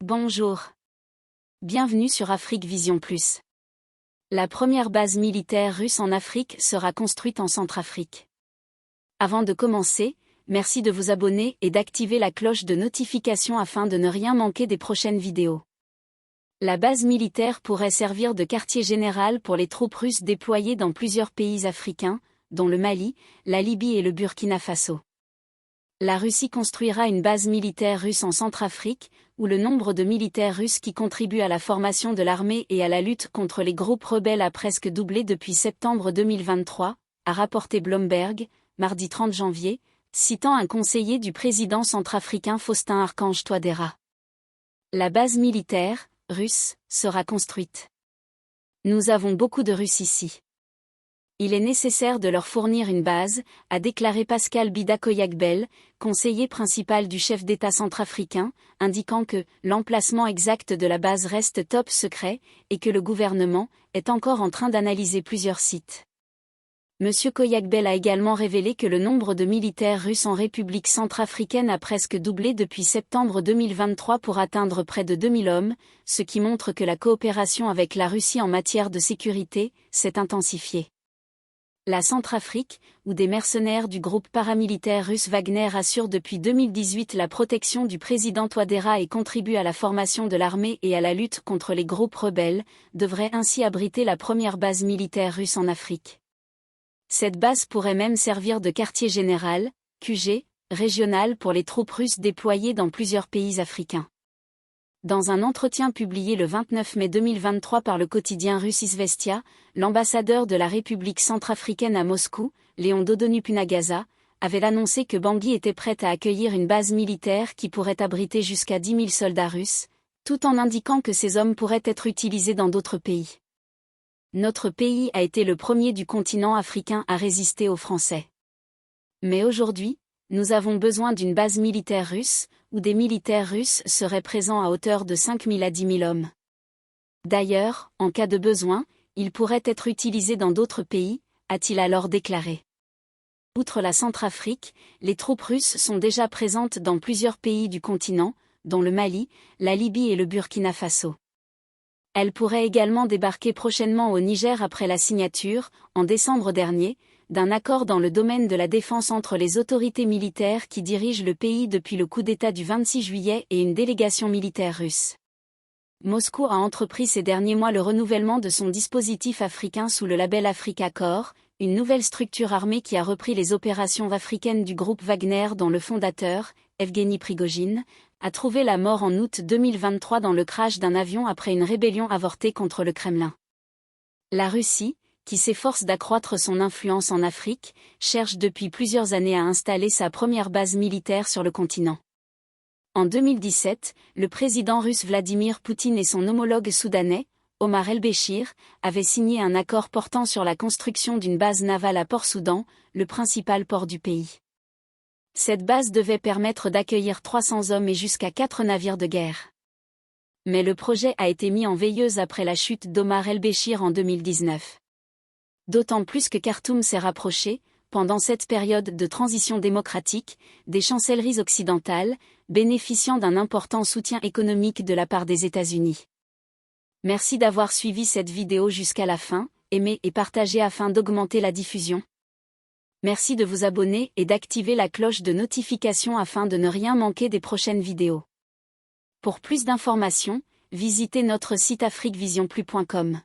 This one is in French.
Bonjour. Bienvenue sur Afrique Vision Plus. La première base militaire russe en Afrique sera construite en Centrafrique. Avant de commencer, merci de vous abonner et d'activer la cloche de notification afin de ne rien manquer des prochaines vidéos. La base militaire pourrait servir de quartier général pour les troupes russes déployées dans plusieurs pays africains, dont le Mali, la Libye et le Burkina Faso. La Russie construira une base militaire russe en Centrafrique, où le nombre de militaires russes qui contribuent à la formation de l'armée et à la lutte contre les groupes rebelles a presque doublé depuis septembre 2023, a rapporté Bloomberg, mardi 30 janvier, citant un conseiller du président centrafricain Faustin Archange Touadéra. La base militaire, russe, sera construite. Nous avons beaucoup de Russes ici. Il est nécessaire de leur fournir une base, a déclaré Pascal Bida Koyagbel, conseiller principal du chef d'État centrafricain, indiquant que l'emplacement exact de la base reste top secret et que le gouvernement est encore en train d'analyser plusieurs sites. Monsieur Koyagbel a également révélé que le nombre de militaires russes en République centrafricaine a presque doublé depuis septembre 2023 pour atteindre près de 2000 hommes, ce qui montre que la coopération avec la Russie en matière de sécurité s'est intensifiée. La Centrafrique, où des mercenaires du groupe paramilitaire russe Wagner assurent depuis 2018 la protection du président Touadéra et contribuent à la formation de l'armée et à la lutte contre les groupes rebelles, devrait ainsi abriter la première base militaire russe en Afrique. Cette base pourrait même servir de quartier général, QG, régional pour les troupes russes déployées dans plusieurs pays africains. Dans un entretien publié le 29 mai 2023 par le quotidien russe Izvestia, l'ambassadeur de la République centrafricaine à Moscou, Léon Dodonu-Punagaza, avait annoncé que Bangui était prête à accueillir une base militaire qui pourrait abriter jusqu'à 10 000 soldats russes, tout en indiquant que ces hommes pourraient être utilisés dans d'autres pays. Notre pays a été le premier du continent africain à résister aux Français. Mais aujourd'hui, nous avons besoin d'une base militaire russe, où des militaires russes seraient présents à hauteur de 5 000 à 10 000 hommes. D'ailleurs, en cas de besoin, ils pourraient être utilisés dans d'autres pays, a-t-il alors déclaré. Outre la Centrafrique, les troupes russes sont déjà présentes dans plusieurs pays du continent, dont le Mali, la Libye et le Burkina Faso. Elles pourraient également débarquer prochainement au Niger après la signature, en décembre dernier, d'un accord dans le domaine de la défense entre les autorités militaires qui dirigent le pays depuis le coup d'État du 26 juillet et une délégation militaire russe. Moscou a entrepris ces derniers mois le renouvellement de son dispositif africain sous le label Africa Corps, une nouvelle structure armée qui a repris les opérations africaines du groupe Wagner dont le fondateur, Evgeny Prigojine, a trouvé la mort en août 2023 dans le crash d'un avion après une rébellion avortée contre le Kremlin. La Russie, qui s'efforce d'accroître son influence en Afrique, cherche depuis plusieurs années à installer sa première base militaire sur le continent. En 2017, le président russe Vladimir Poutine et son homologue soudanais, Omar el-Béchir, avaient signé un accord portant sur la construction d'une base navale à Port-Soudan, le principal port du pays. Cette base devait permettre d'accueillir 300 hommes et jusqu'à 4 navires de guerre. Mais le projet a été mis en veilleuse après la chute d'Omar el-Béchir en 2019. D'autant plus que Khartoum s'est rapproché, pendant cette période de transition démocratique, des chancelleries occidentales, bénéficiant d'un important soutien économique de la part des États-Unis. Merci d'avoir suivi cette vidéo jusqu'à la fin, aimez et partagez afin d'augmenter la diffusion. Merci de vous abonner et d'activer la cloche de notification afin de ne rien manquer des prochaines vidéos. Pour plus d'informations, visitez notre site afriquevisionplus.com.